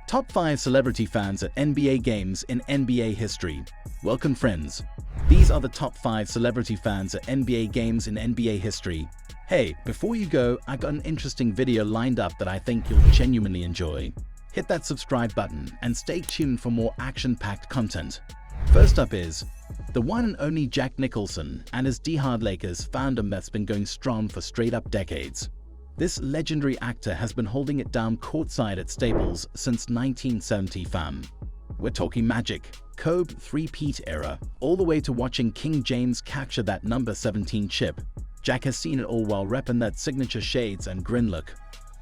Top 5 celebrity fans at NBA games in NBA history. Welcome friends. These are the top 5 celebrity fans at NBA games in NBA history. Hey, before you go, I got an interesting video lined up that I think you'll genuinely enjoy. Hit that subscribe button and stay tuned for more action-packed content. First up is the one and only Jack Nicholson and his Die-Hard Lakers fandom that's been going strong for straight up decades. This legendary actor has been holding it down courtside at Staples since 1970 fam. We're talking Magic, Kobe three-peat era, all the way to watching King James capture that number 17 chip. Jack has seen it all while repping that signature shades and grin look.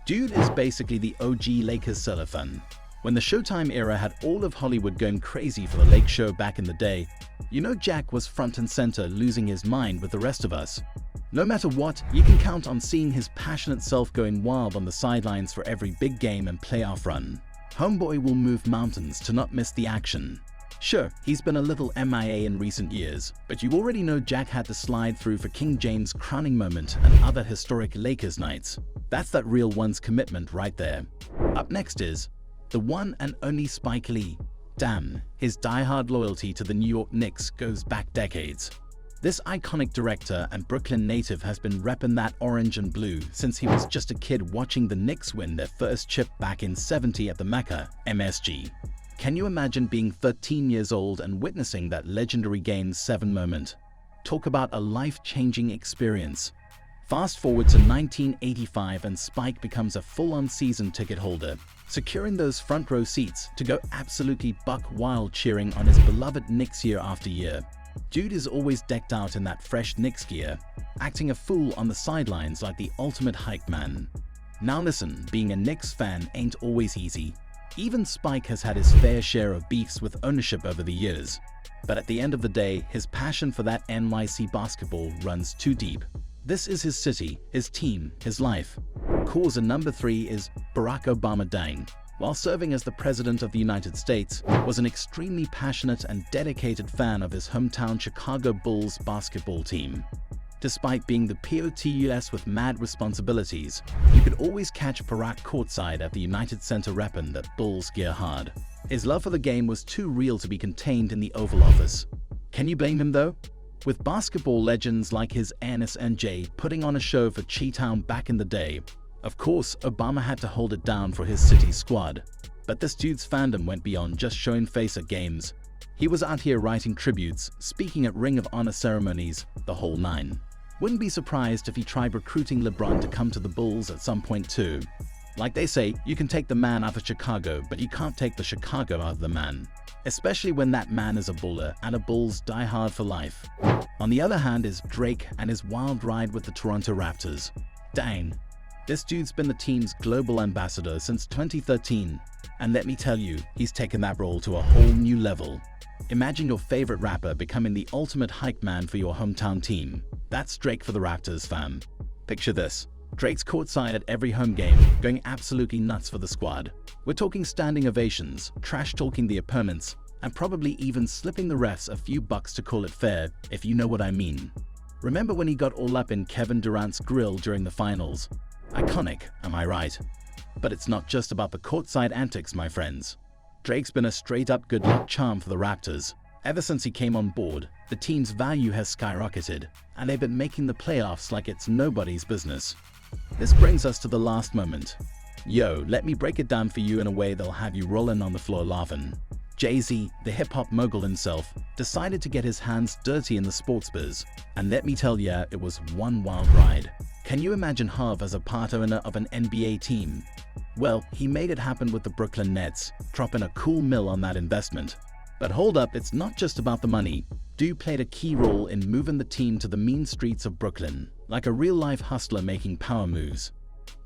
Dude is basically the OG Lakers cellophane. When the Showtime era had all of Hollywood going crazy for the Lake Show back in the day, you know Jack was front and center losing his mind with the rest of us. No matter what, you can count on seeing his passionate self going wild on the sidelines for every big game and playoff run. Homeboy will move mountains to not miss the action. Sure, he's been a little MIA in recent years, but you already know Jack had to slide through for King James' crowning moment and other historic Lakers nights. That's that real one's commitment right there. Up next is the one and only Spike Lee. Damn, his die-hard loyalty to the New York Knicks goes back decades. This iconic director and Brooklyn native has been repping that orange and blue since he was just a kid watching the Knicks win their first chip back in '70 at the Mecca, MSG. Can you imagine being 13 years old and witnessing that legendary Game 7 moment? Talk about a life-changing experience. Fast forward to 1985 and Spike becomes a full-on season ticket holder, securing those front row seats to go absolutely buck wild cheering on his beloved Knicks year after year. Dude is always decked out in that fresh Knicks gear, acting a fool on the sidelines like the ultimate hype man. Now listen, being a Knicks fan ain't always easy. Even Spike has had his fair share of beefs with ownership over the years. But at the end of the day, his passion for that NYC basketball runs too deep. This is his city, his team, his life. Cause number 3 is Barack Obama Dang. While serving as the President of the United States, was an extremely passionate and dedicated fan of his hometown Chicago Bulls basketball team. Despite being the POTUS with mad responsibilities, you could always catch Barack courtside at the United Center reppin' that Bulls gear hard. His love for the game was too real to be contained in the Oval Office. Can you blame him though? With basketball legends like his Ernest and Jay putting on a show for Chi-Town back in the day, of course, Obama had to hold it down for his city's squad. But this dude's fandom went beyond just showing face at games. He was out here writing tributes, speaking at Ring of Honor ceremonies, the whole nine. Wouldn't be surprised if he tried recruiting LeBron to come to the Bulls at some point too. Like they say, you can take the man out of Chicago, but you can't take the Chicago out of the man. Especially when that man is a Buller and a Bulls die hard for life. On the other hand is Drake and his wild ride with the Toronto Raptors. Dang. This dude's been the team's global ambassador since 2013, and let me tell you, he's taken that role to a whole new level. Imagine your favorite rapper becoming the ultimate hype man for your hometown team. That's Drake for the Raptors fam. Picture this, Drake's courtside at every home game, going absolutely nuts for the squad. We're talking standing ovations, trash-talking the opponents, and probably even slipping the refs a few bucks to call it fair, if you know what I mean. Remember when he got all up in Kevin Durant's grill during the finals? Iconic, am I right? But it's not just about the courtside antics, my friends. Drake's been a straight-up good luck charm for the Raptors. Ever since he came on board, the team's value has skyrocketed, and they've been making the playoffs like it's nobody's business. This brings us to the last moment. Yo, let me break it down for you in a way that'll have you rolling on the floor laughing. JayZ, the hip-hop mogul himself, decided to get his hands dirty in the sports biz, and let me tell ya, it was one wild ride. Can you imagine Harv as a part owner of an NBA team? Well, he made it happen with the Brooklyn Nets, dropping a cool mill on that investment. But hold up, it's not just about the money. Dude played a key role in moving the team to the mean streets of Brooklyn, like a real-life hustler making power moves.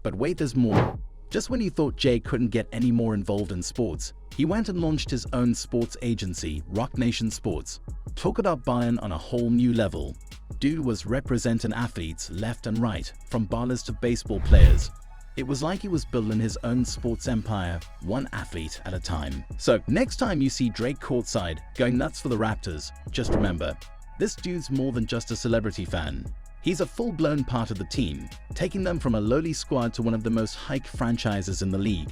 But wait, there's more. Just when you thought Jay couldn't get any more involved in sports, he went and launched his own sports agency, Rock Nation Sports. Talk about buying on a whole new level. Dude was representing athletes left and right, from ballers to baseball players. It was like he was building his own sports empire, one athlete at a time. So next time you see Drake courtside, going nuts for the Raptors, just remember, this dude's more than just a celebrity fan. He's a full-blown part of the team, taking them from a lowly squad to one of the most hyped franchises in the league.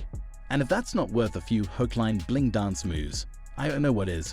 And if that's not worth a few hook line bling dance moves, I don't know what is.